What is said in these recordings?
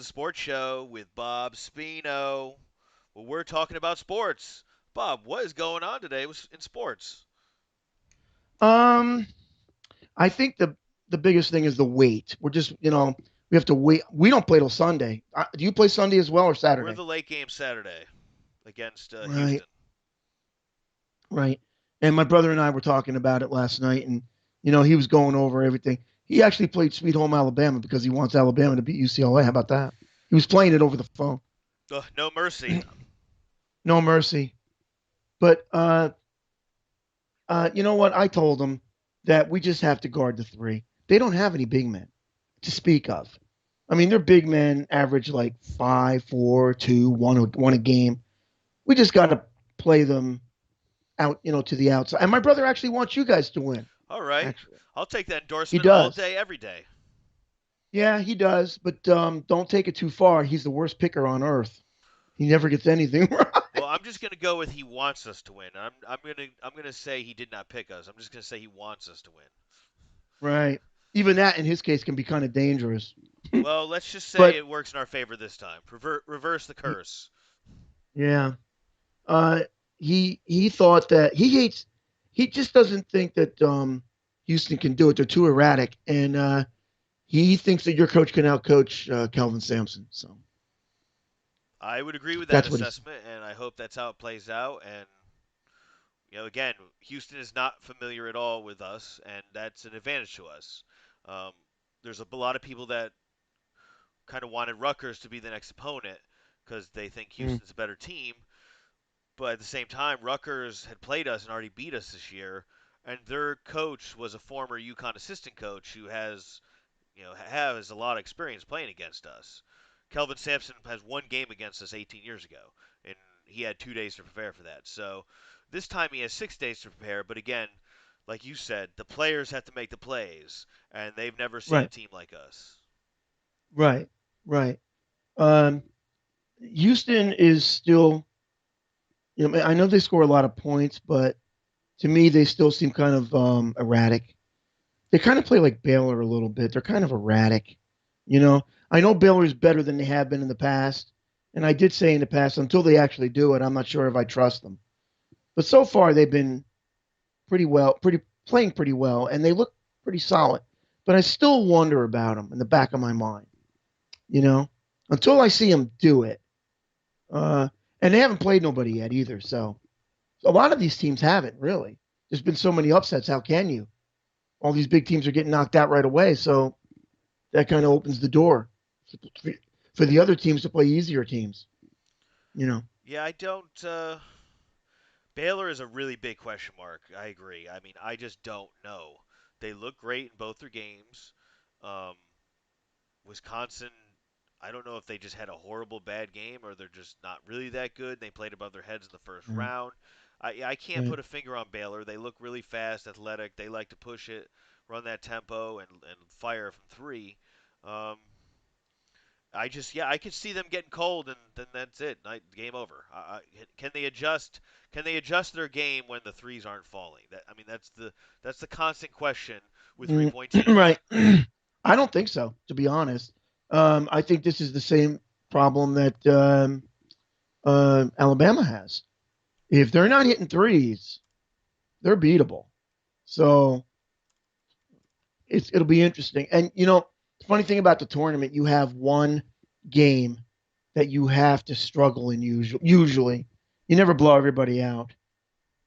the Sports Show with Bob Spino. Well, we're talking about sports. Bob, what is going on today in sports? Um, I think the biggest thing is the wait. We're just, we have to wait. We don't play till Sunday. Do you play Sunday as well or We're Saturday? the late game Saturday against Right, Houston. right. And my brother and I were talking about it last night, and he was going over everything. He actually played Sweet Home Alabama because he wants Alabama to beat UCLA. How about that? He was playing it over the phone. Ugh, no mercy. No mercy. But you know what? I told him that we just have to guard the three. They don't have any big men to speak of. I mean, their big men average like 5, 4, 2, one a game. We just got to play them out, to the outside. And my brother actually wants you guys to win. All right. Actually, I'll take that he endorsement all does. day, every day. Yeah, he does. But don't take it too far. He's the worst picker on earth. He never gets anything Well, right. I'm just gonna go with he wants us to win. I'm gonna say he did not pick us. I'm just gonna say he wants us to win. Right. Even that, in his case, can be kind of dangerous. Well, let's just say But it works in our favor this time. Reverse the curse. yeah, uh, he thought that he hates. He just doesn't think that Houston can do it. They're too erratic, and he thinks that your coach can outcoach Kelvin Sampson. So I would agree with that that's what he's. assessment, and I hope that's how it plays out. And again, Houston is not familiar at all with us, and that's an advantage to us. Um, there's a lot of people that kind of wanted Rutgers to be the next opponent because they think Mm, Houston's a better team. But at the same time, Rutgers had played us and already beat us this year, and their coach was a former UConn assistant coach who has a lot of experience playing against us. Kelvin Sampson has one game against us 18 years ago, and he had 2 days to prepare for that. So this time he has 6 days to prepare. But again, like you said, the players have to make the plays, and they've never seen a right, team like us. right, right. Um, Houston is still. I know they score a lot of points, but to me, they still seem kind of erratic. They kind of play like Baylor a little bit. They're kind of erratic. I know Baylor's better than they have been in the past, and I did say in the past until they actually do it, I'm not sure if I trust them. But so far, they've been pretty playing pretty well, and they look pretty solid. But I still wonder about them in the back of my mind. You know, until I see them do it. Uh, and they haven't played nobody yet either. So a lot of these teams haven't really. There's been so many upsets. How can you? All these big teams are getting knocked out right away. So that kind of opens the door for the other teams to play easier teams. You know. Yeah, I don't. Baylor is a really big question mark. I agree. I mean, I just don't know. They look great in both their games. Um, Wisconsin, I don't know if they just had a horrible bad game or they're just not really that good. They played above their heads in the first Right. round. I can't Right. put a finger on Baylor. They look really fast, athletic. They like to push it, run that tempo, and fire from three. Um, I could see them getting cold, and then that's it. Game over. Can they adjust? Can they adjust their game when the threes aren't falling? That's the constant question with 3 point Right. teams. I don't think so, to be honest. I think this is the same problem that Alabama has. If they're not hitting threes, they're beatable. So it'll be interesting. And the funny thing about the tournament, you have one game that you have to struggle in. Usually, you never blow everybody out,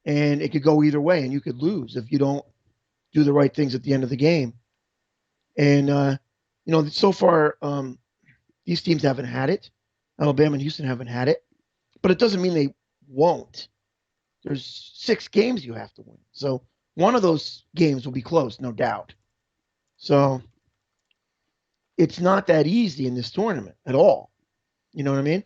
and it could go either way, and you could lose if you don't do the right things at the end of the game. And so far, these teams haven't had it. Alabama and Houston haven't had it, but it doesn't mean they won't. There's 6 games you have to win, so one of those games will be close, no doubt. So it's not that easy in this tournament at all. You know what I mean?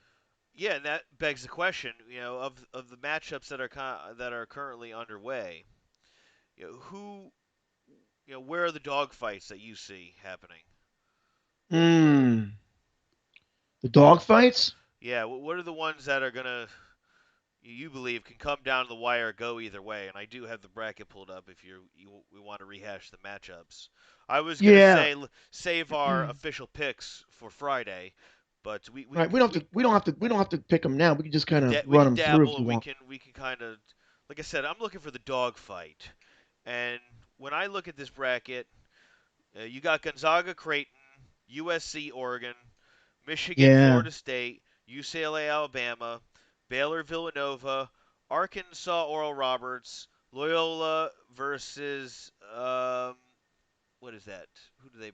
Yeah, and that begs the question, of the matchups that are currently underway. Who, where are the dogfights that you see happening? Hmm. The dog fights? Yeah, what are the ones that are gonna you believe can come down to the wire, go either way? And I do have the bracket pulled up if you we want to rehash the matchups. I was gonna Yeah. say save our official picks for Friday, But we we Right. We don't we have to. We don't have to. We don't have to pick them now. We can just kind of we run can them through if dabble you and we want. can kind of, like I said, I'm looking for the dog fight. And when I look at this bracket, you got Gonzaga, Creighton, USC, Oregon, Michigan, Yeah, Florida State, UCLA, Alabama, Baylor, Villanova, Arkansas, Oral Roberts, Loyola versus what is that? Who do they?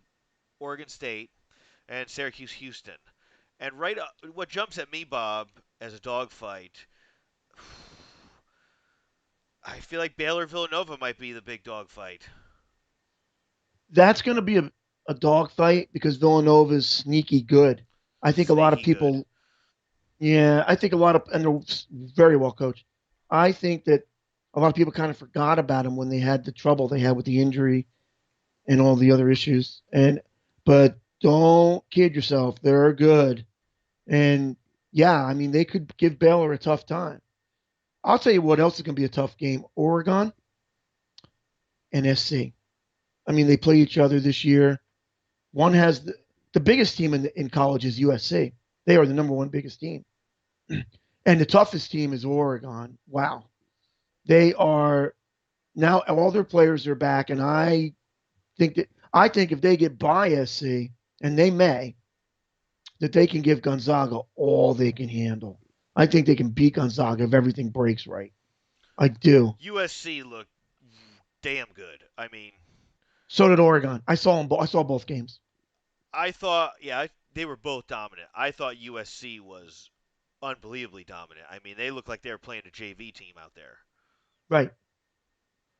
Oregon State and Syracuse, Houston. And right, what jumps at me, Bob, as a dogfight, I feel like Baylor Villanova might be the big dogfight. that's going to be a dog fight because Villanova is sneaky good. I think a lot of Sneaky good. people. Yeah, I think a lot of, and they're very well coached. I think that a lot of people kind of forgot about them when they had the trouble they had with the injury and all the other issues. But don't kid yourself; they're good. And yeah, I mean, they could give Baylor a tough time. I'll tell you what else is going to be a tough game: Oregon and SC. I mean, they play each other this year. One has the biggest team in college is USC. They are the number one biggest team, and the toughest team is Oregon. Wow, they are now all their players are back, and I think if they get by SC, and they may, that they can give Gonzaga all they can handle. I think they can beat Gonzaga if everything breaks right. I do. USC looked damn good. I mean, So did Oregon. I saw them. I saw both games. I thought, yeah, they were both dominant. I thought USC was unbelievably dominant. I mean, they looked like they were playing a JV team out there. Right.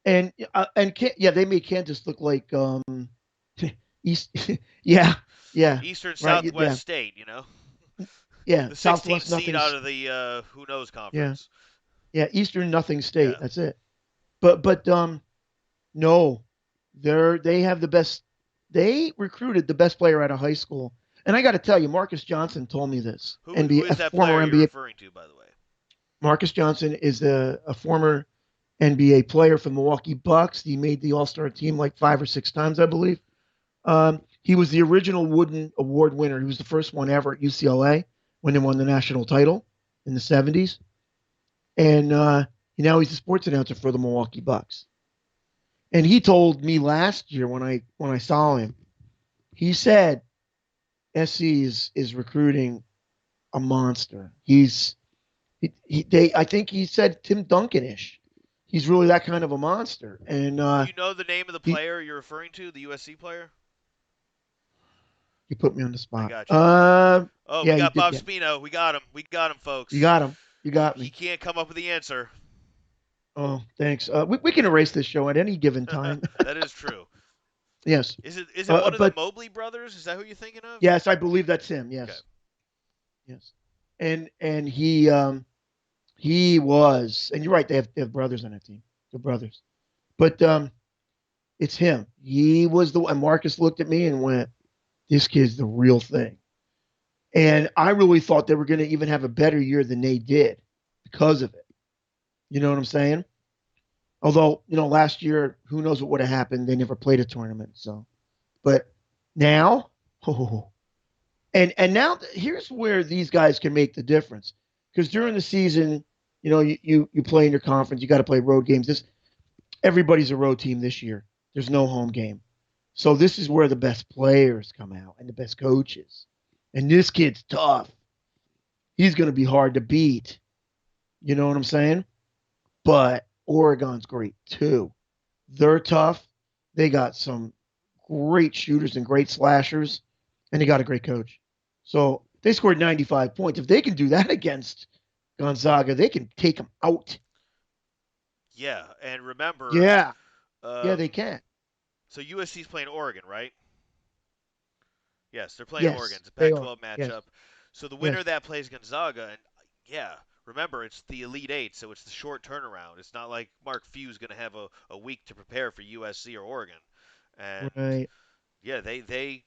And yeah, they made Kansas look like East. Yeah, yeah, Eastern right. Southwest Yeah, State, you know, yeah. the 16th Southwest seed out nothing's. of the who knows Yeah, conference. yeah. Eastern nothing state. Yeah. That's it. But no, they have the best. They recruited the best player out of high school, and I got to tell you, Marcus Johnson told me this. Who NBA, a is that former player you're NBA. referring to, by the way? Marcus Johnson is a former NBA player for the Milwaukee Bucks. He made the All Star team like 5 or 6 times, I believe. He was the original Wooden Award winner. He was the first one ever at UCLA when they won the national title in the 70s. And now he's the sports announcer for the Milwaukee Bucks. And he told me last year when I saw him, he said SC is recruiting a monster. They I think he said Tim Duncan-ish. He's really that kind of a monster. And Do you know the name of the he player you're referring to, the USC player? he put me on the I spot. got you. Oh, we Yeah, you got did Bob get me. Spino. We got him. We got him, You folks. got him. You got He me. can't come up with the answer. Oh, thanks. We can erase this show at any given time. That is true. Yes. Is it one of the But Mobley brothers? Is that who you're thinking of? yes, I believe that's him. Okay. Yes. Yes. And he was, and you're right. They have brothers on that team. They're brothers. But it's him. He was the one. Marcus looked at me and went, "This kid's the real thing." And I really thought they were going to even have a better year than they did because of it. You know what I'm saying? Although, last year, who knows what would have happened? They never played a tournament. So, but now, oh, and now here's where these guys can make the difference. Because during the season, you play in your conference, you got to play road games. Everybody's a road team this year. There's no home game. So this is where the best players come out and the best coaches. And this kid's tough. He's going to be hard to beat. You know what I'm saying? But Oregon's great too. They're tough. They got some great shooters and great slashers, and they got a great coach. So they scored 95 points. If they can do that against Gonzaga, they can take them out. Yeah, and remember, Yeah, yeah, um, they can. so USC's playing Oregon, right? Yes, they're playing Oregon. Yes, It's a they are. Pac-12 Yes, matchup. So the winner of yes, that plays Gonzaga, and yeah, remember it's the Elite Eight, so it's the short turnaround. It's not like Mark Few's going to have a week to prepare for USC or Oregon, and right. yeah, they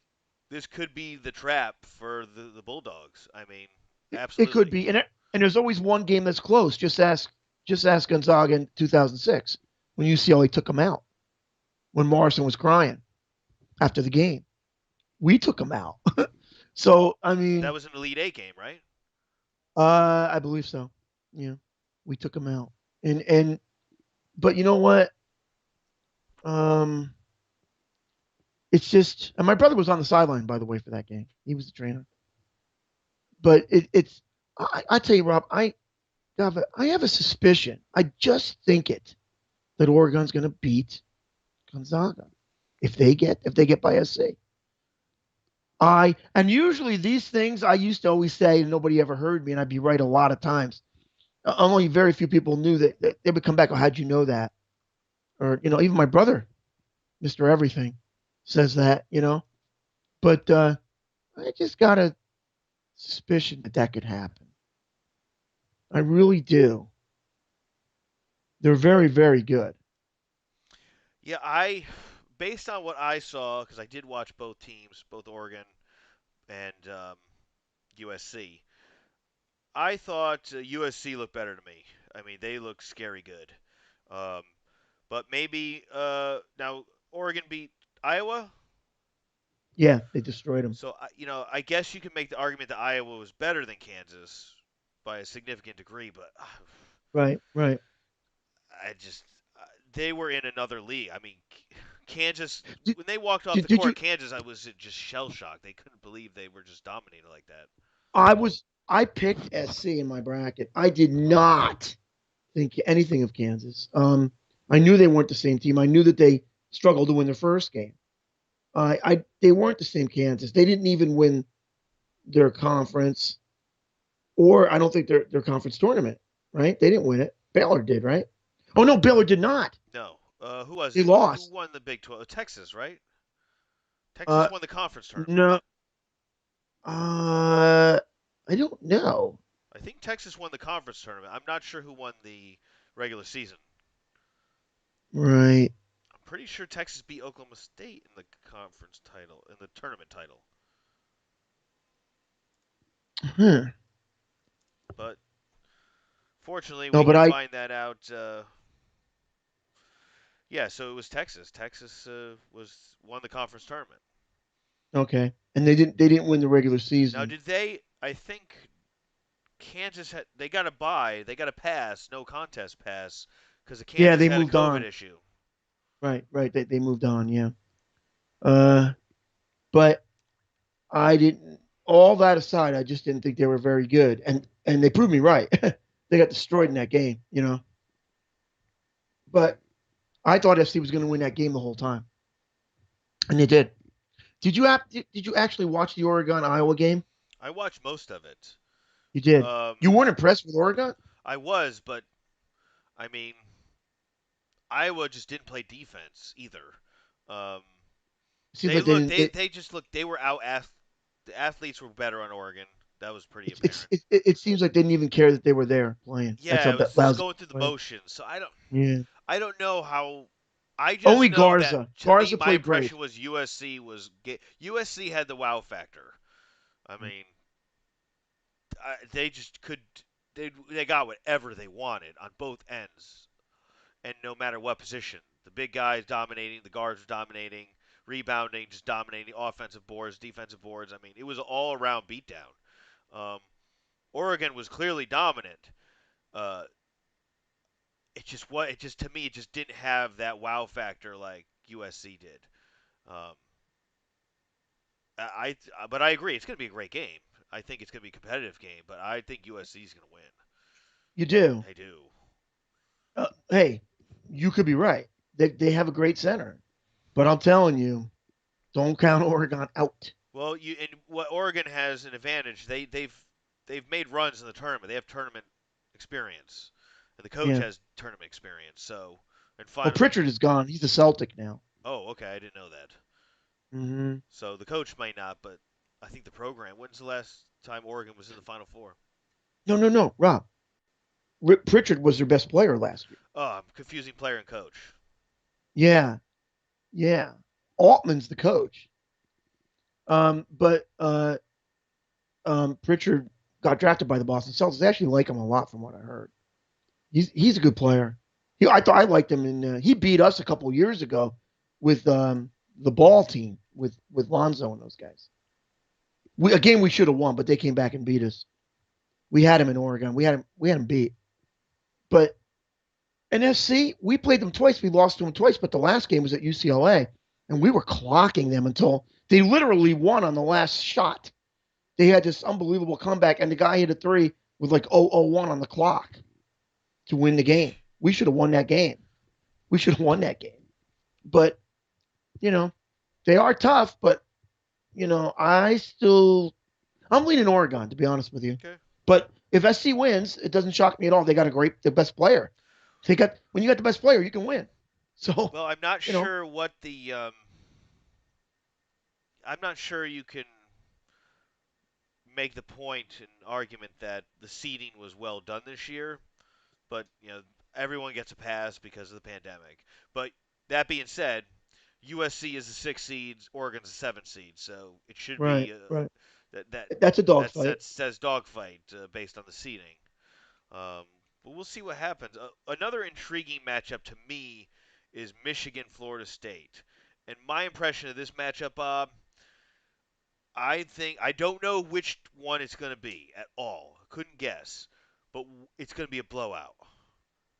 this could be the trap for the Bulldogs. I mean, It could absolutely. be, and there's always one game that's close. Just ask Gonzaga in 2006 when UCLA took them out when Morrison was crying after the game. We took them out. So I That mean, was an Elite Eight game, right? I believe so. Yeah, we took him out, and but you know what? Um, it's just, and my brother was on the sideline, by the way, for that game. He was the trainer. But it's, I tell you, Rob, I have a suspicion. I just think it that Oregon's going to beat Gonzaga if they get by SC. And usually these things I used to always say, and nobody ever heard me, and I'd be right a lot of times. Only very few people knew that they would come back. Oh, how'd you know that? Or even my brother, Mister Everything, says that. But I just got a suspicion that that could happen. I really do. They're very, very good. Yeah, based on what I saw, because I did watch both teams, both Oregon and USC. I thought USC looked better to me. I mean, they look scary good. Um, but maybe now Oregon beat Iowa, Yeah, they destroyed them. so I guess you can make the argument that Iowa was better than Kansas by a significant degree, but Right, right. I just they were in another league. I mean, Kansas Did, when they walked off did, the did court, you? Kansas, I was just shell shocked. They couldn't believe they were just dominated like that. I picked SC in my bracket. I did not think anything of Kansas. I knew they weren't the same team. I knew that they struggled to win their first game. They weren't the same Kansas. They didn't even win their conference, or I don't think their conference tournament. Right? They didn't win it. Baylor did, right? Oh no, Baylor did not. No, who was They it? Who lost. won the Big 12? Texas, right? Texas Uh, won the conference tournament. no. Uh, I don't know. I think Texas won the conference tournament. I'm not sure who won the regular season. Right. I'm pretty sure Texas beat Oklahoma State in the conference title, in the tournament title. Huh. But fortunately, No, we but can I find that out. Yeah, so it was Texas. Texas was won the conference tournament. okay. And they didn't win the regular Now, season. did they? I think Kansas had they got a bye, they got a pass, no contest pass, because Yeah, Kansas they had a moved COVID on. issue. Right, right. They moved on, yeah. Uh but I didn't all that aside, I just didn't think they were very good. And they proved me right. They got destroyed in that game. But I thought FC was going to win that game the whole time. And they did. Did you actually watch the Oregon Iowa game? I watched most of it. You did. Um, You weren't impressed with Oregon? I was, but I mean, Iowa just didn't play defense either. Um, It seems like they didn't they just looked they were the athletes were better on Oregon. That was pretty apparent. it seems like they didn't even care that they were there playing. That's Yeah, how it was just lousy going through the they played. motions. So Yeah. I don't know how. I Only just know that Garza. to me, Garza my played great. impression was USC had the wow factor. I mean, they just could they got whatever they wanted on both ends, and no matter what position, the big guys dominating, the guards were dominating, rebounding, just dominating offensive boards, defensive boards. I mean, it was an all around beatdown. Um, Oregon was clearly dominant. Uh, it just to me it just didn't have that wow factor like USC did. Um, but I agree it's going to be a great game. I think it's going to be a competitive game, but I think USC is going to win. You do. I do. Hey, you could be right. They have a great center, but I'm telling you, don't count Oregon out. Well, you and what Oregon has an advantage. They've made runs in the tournament. They have tournament experience, and the coach Yeah. has tournament experience. So, and Well, finally, Pritchard is gone. He's a Celtic now. oh, okay, I didn't know that. Hmm. So the coach might not, but I think the program. When's the last time Oregon was in the Final Four? No, no, no, Rob. Pritchard was their best player last year. Oh, I'm confusing player and coach. Yeah, yeah. Altman's the coach. But Pritchard got drafted by the Boston Celtics. They actually like him a lot, from what I heard. He's a good player. I thought I liked him, and he beat us a couple years ago with the ball team with Lonzo and those guys. A game we should have won, but they came back and beat us. We had him in Oregon. We had him beat. But in SC, we played them twice. We lost to them twice, but the last game was at UCLA, and we were clocking them until they literally won on the last shot. They had this unbelievable comeback, and the guy hit a three with like 0:01 on the clock to win the game. We should have won that game. We should have won that game. But, you know, they are tough, but, I'm leaning Oregon, to be honest with you. Okay. But if SC wins, it doesn't shock me at all. They got the best player. When you got the best player, you can win. So, Well, I'm not you know, sure what the I'm not sure you can make the point and argument that the seeding was well done this year, but everyone gets a pass because of the pandemic. But that being said, USC is the 6 seed, Oregon's the 7 seed, so it should right, be right. that that That's a that dogfight. says dogfight based on the seeding. Um, but we'll see what happens. Another intriguing matchup to me is Michigan Florida State, and my impression of this matchup, Bob, I don't know which one it's going to be at all. Couldn't guess, but it's going to be a blowout.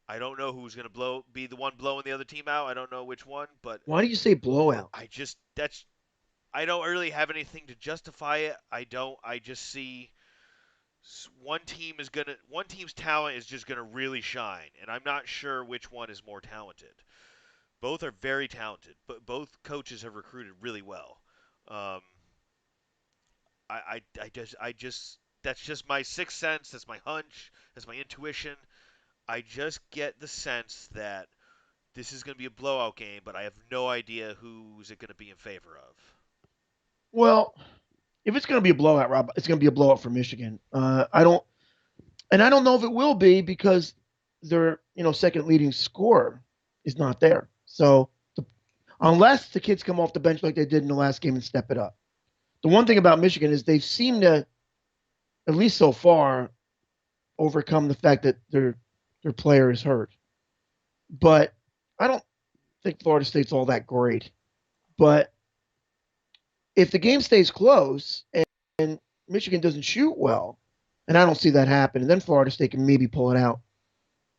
I don't know who's going to be the one blowing the other team out. I don't know which one, but Why do you say blowout? I don't really have anything to justify it. I don't. I just see one team's talent is just gonna really shine, and I'm not sure which one is more talented. Both are very talented, but both coaches have recruited really well. Um, I just that's just my sixth sense. That's my hunch. That's my intuition. I just get the sense that this is going to be a blowout game, but I have no idea who's it going to be in favor of. Well, if it's going to be a blowout, Rob, it's going to be a blowout for Michigan. I don't know if it will be because their second leading scorer is not there. So unless the kids come off the bench like they did in the last game and step it up. The one thing about Michigan is they've seemed to, at least so far, overcome the fact that their player is hurt. But I don't think Florida State's all that great. But if the game stays close and Michigan doesn't shoot well, and I don't see that happen, and then Florida State can maybe pull it out.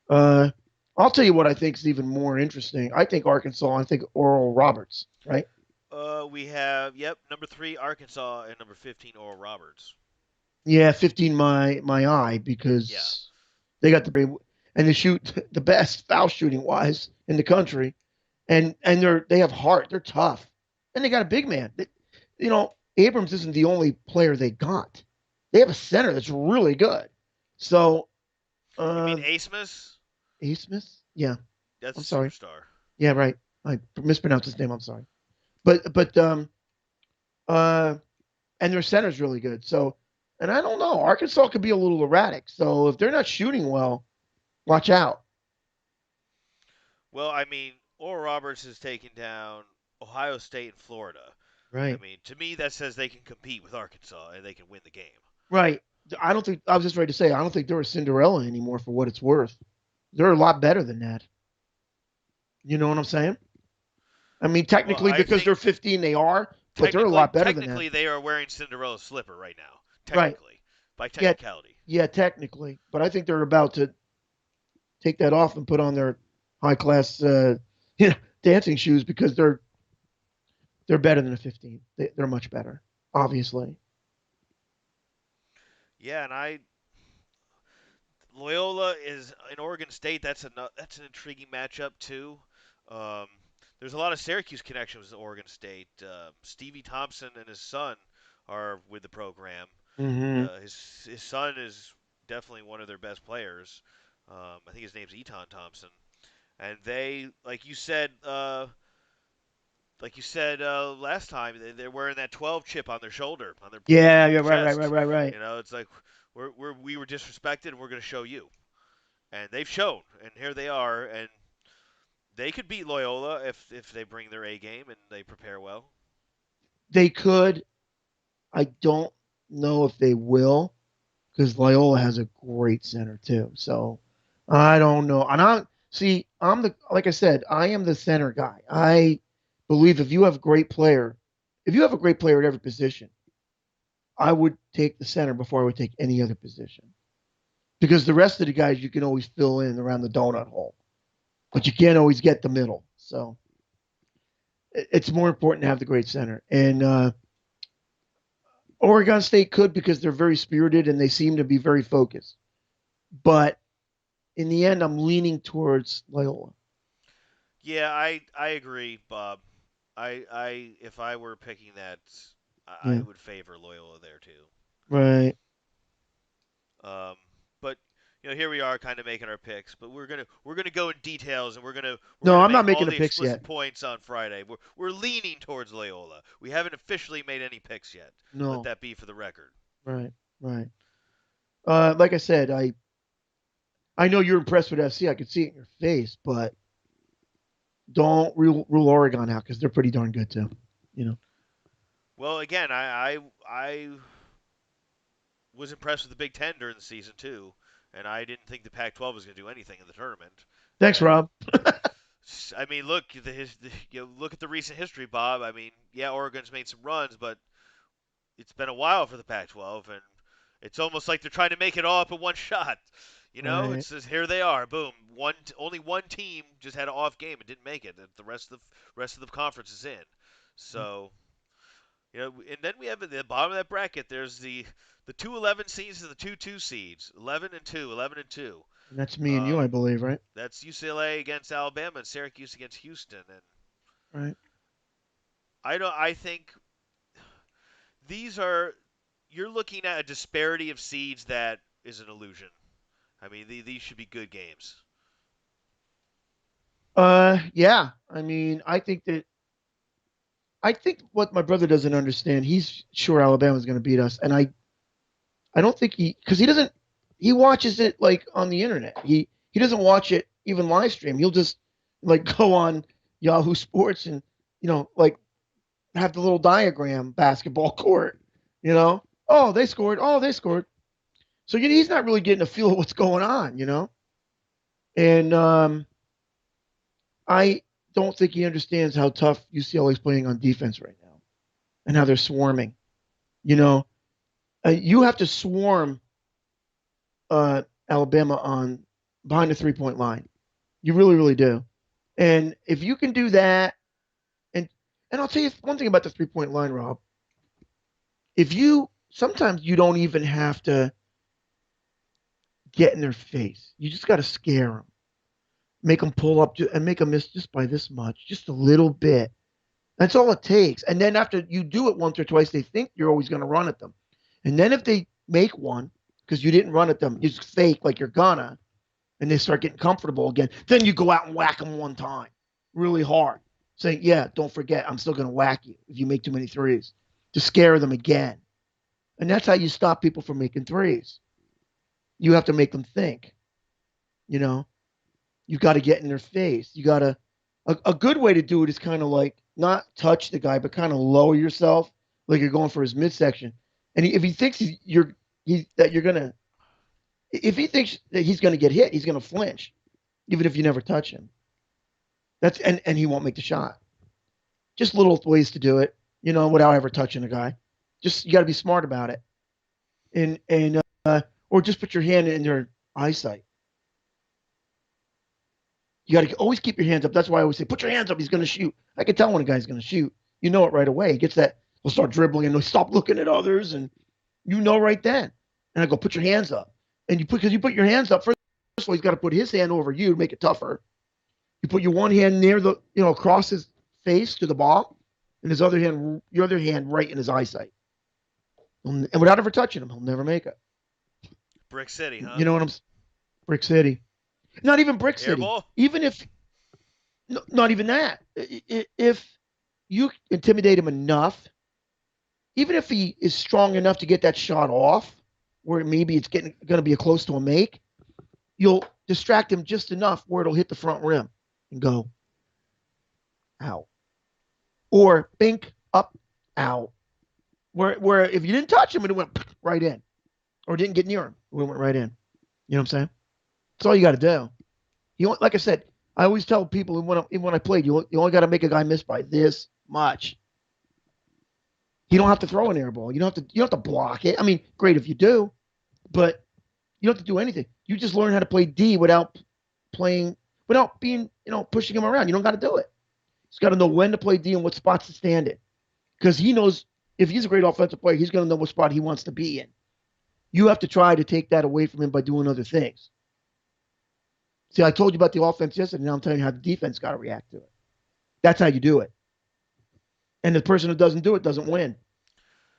Uh, I'll tell you what I think is even more interesting. I think Arkansas. I think Oral Roberts. Right? We have number 3 Arkansas and number 15 Oral Roberts. Yeah, 15 my eye Yeah. because they got and they shoot the best foul shooting wise in the country, and they have heart. They're tough, and they got a big man. Abrams isn't the only player they got. They have a center that's really good. So, You mean uh, Asmus? A. Smith, yeah, That's I'm a sorry. superstar. Yeah, right. I mispronounced his name. I'm sorry. But uh, and their center's really good. So, and I don't know. Arkansas could be a little erratic. So if they're not shooting well, watch out. Well, I mean, Oral Roberts has taken down Ohio State and Florida. I Right. mean, to me, that says they can compete with Arkansas and they can win the game. Right. I don't think I was just ready to say I don't think they're a Cinderella anymore for what it's worth. They're a lot better than that. You know what I'm saying? I mean, Well, technically I because think they're 15, they are, but they're a technically, lot better than that. technically, they are wearing Cinderella's slipper right now. Right. Technically, by Yeah. technicality. Yeah. Technically, but I think they're about to take that off and put on their high class, you know, dancing shoes because they're better than a 15. They're much better, obviously. Yeah, and Loyola is in Oregon State. That's an intriguing matchup too. Um, there's a lot of Syracuse connections with Oregon State. Stevie Thompson and his son are with the program. Hmm. His son is definitely one of their best players. I think his name's Eton Thompson, and they, like you said last time, they're wearing that 12 chip on their shoulder, on Yeah. their Yeah. Right. Right. Right. chest. Right. Right. It's like we were disrespected, and we're going to show you. And they've shown, and here they are, and they could beat Loyola if they bring their A game and they prepare well. They could. I don't know if they will because Loyola has a great center too. So I don't know. And I'm the like I said, I am the center guy. I believe if you have a great player at every position, I would take the center before I would take any other position because the rest of the guys you can always fill in around the donut hole, but you can't always get the middle. So it's more important to have the great center. And Oregon State could because they're very spirited and they seem to be very focused. But in the end, I'm leaning towards Loyola. Yeah, I agree, Bob. I if I were picking that, I Yeah, would favor Loyola there too. right. Um, but here we are, kind of making our picks. But we're gonna go in details, and we're No, gonna I'm make not all making the the picks explicit yet. points on Friday. We're leaning towards Loyola. We haven't officially made any picks yet. Let No, that be for the record. right, right. Like I said, I know you're impressed with FC. I could see it in your face, but don't rule Oregon out because they're pretty darn good too. You know. Well, again, I was impressed with the Big Ten during the season too, and I didn't think the Pac-12 was going to do anything in the tournament. Thanks, And Rob. I mean, look, look at the recent history, Bob. I mean, yeah, Oregon's made some runs, but it's been a while for the Pac-12, and it's almost like they're trying to make it all up in one shot. Right. It's just here they are, boom. Only one team just had an off game and didn't make it. The rest of the conference is in. So and then we have at the bottom of that bracket. There's the 2-11 seeds and the 2-2 seeds, 11 and 2, 11 and 2. And that's me and you, Um, I believe, right? that's UCLA against Alabama and Syracuse against Houston. And Right. I don't. I think these are you're looking at a disparity of seeds that is an illusion. I mean, these should be good games. Yeah. I mean, I think what my brother doesn't understand, he's sure Alabama's going to beat us, and I don't think because he doesn't he watches it like on the internet. He doesn't watch it even live stream. He'll just like go on Yahoo Sports and like have the little diagram basketball court. You know, oh they scored, oh they scored. So he's not really getting a feel of what's going on. And I don't think he understands how tough UCLA is playing on defense right now and how they're swarming. You know, you have to swarm Alabama on behind the 3 point line. You really, really do. And if you can do that, and and I'll tell you one thing about the 3 point line, Rob. If you sometimes you don't even have to get in their face. You just got to scare them, make them pull up, and make them miss just by this much, just a little bit. That's all it takes. And then after you do it once or twice, they think you're always going to run at them. And then if they make one because you didn't run at them, you just fake like you're gonna, and they start getting comfortable again, then you go out and whack them one time really hard. Saying, yeah, don't forget, I'm still going to whack you if you make too many threes to scare them again. And that's how you stop people from making threes. You have to make them think, you know, you got to get in their face. You got to, a good way to do it is kind of like not touch the guy, but kind of lower yourself like you're going for his midsection. And if he thinks that you're going to, if he thinks that he's going to get hit, he's going to flinch, even if you never touch him. And he won't make the shot. Just little ways to do it, without ever touching a guy. Just you got to be smart about it, and or just put your hand in their eyesight. You got to always keep your hands up. That's why I always say, put your hands up. He's going to shoot. I can tell when a guy's going to shoot. You know it right away. He gets that. He'll start dribbling and he'll stop looking at others, and you know right then. And I go, put your hands up. And because you put your hands up first of all, he's got to put his hand over you to make it tougher. You put your one hand near across his face to the ball, and your other hand right in his eyesight. And without ever touching him, he'll never make it. Brick City, huh? You know what I'm? Brick City. Not even Brick City. Airball. Even if, no, not even that. If you intimidate him enough, even if he is strong enough to get that shot off, where maybe it's going to be a close to a make, you'll distract him just enough where it'll hit the front rim and go out, or bink up out. Where if you didn't touch him, it went right in, or didn't get near him, it went right in. You know what I'm saying? That's all you got to do. Like I said, I always tell people when I played, you only got to make a guy miss by this much. He don't have to throw an air ball. You don't have to block it. I mean, great if you do, but you don't have to do anything. You just learn how to play D playing without being, pushing him around. You don't got to do it. He's got to know when to play D and what spots to stand in. Because he knows if he's a great offensive player, he's going to know what spot he wants to be in. You have to try to take that away from him by doing other things. See, I told you about the offense yesterday. Now I'm telling you how the defense got to react to it. That's how you do it. And the person who doesn't do it doesn't win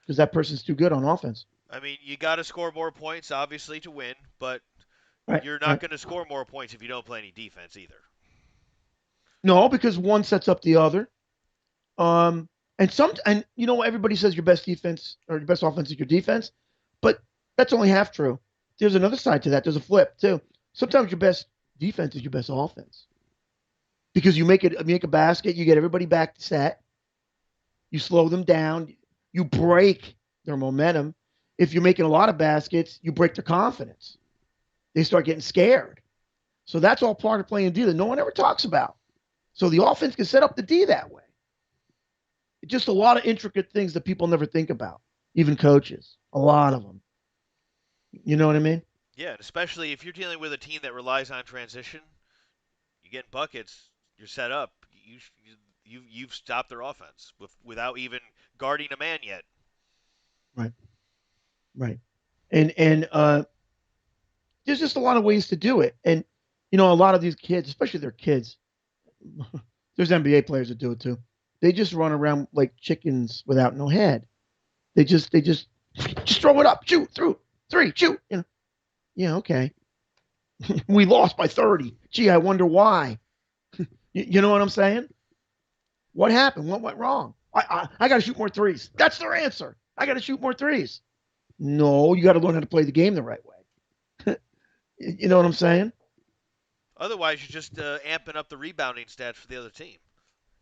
because that person's too good on offense. I mean, you got to score more points, obviously, to win, but Right, you're not right. going to score more points if you don't play any defense either. No, because one sets up the other. Um, and everybody says your best defense or your best offense is your defense, but that's only half true. There's another side to that. There's a flip too. Sometimes your best defense is your best offense because you make a basket, you get everybody back to set, you slow them down, you break their momentum. If you're making a lot of baskets, you break their confidence. They start getting scared. So that's all part of playing D that no one ever talks about. So the offense can set up the D that way. Just a lot of intricate things that people never think about, even coaches. A lot of them. You know what I mean? Yeah, and especially if you're dealing with a team that relies on transition, you get buckets, you're set up. You've stopped their offense without even guarding a man yet. Right, right. And there's just a lot of ways to do it. And a lot of these kids, especially their kids, there's NBA players that do it too. They just run around like chickens without no head. They just throw it up, shoot through three, shoot. Yeah, okay. We lost by 30. Gee, I wonder why. You know what I'm saying? What happened? What went wrong? I got to shoot more threes. That's their answer. I got to shoot more threes. No, you got to learn how to play the game the right way. You know what I'm saying? Otherwise, you're just amping up the rebounding stats for the other team.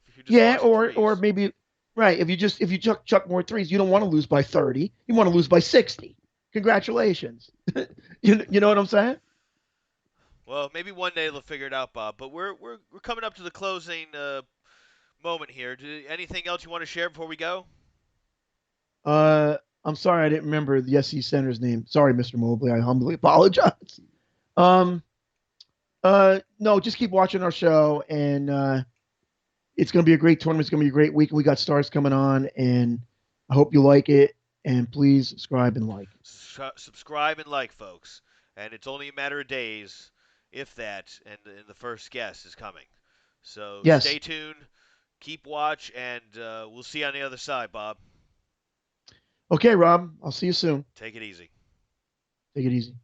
If you're just Yeah, forcing or threes. maybe right. If you chuck more threes, you don't want to lose by 30. You want to lose by 60. Congratulations. You know what I'm saying? Well, maybe one day they'll figure it out, Bob. But we're coming up to the closing moment here. Anything else you want to share before we go? Uh, I'm sorry I didn't remember the SC center's name. Sorry, Mr. Mobley. I humbly apologize. Um, no, just keep watching our show, and it's going to be a great tournament. It's going to be a great week. We got stars coming on, and I hope you like it. And please subscribe and like. Subscribe and like, folks. And it's only a matter of days, if that, and the first guest is coming. So stay Yes. tuned, keep watch, and we'll see you on the other side, Bob. Okay, Rob. I'll see you soon. Take it easy. Take it easy.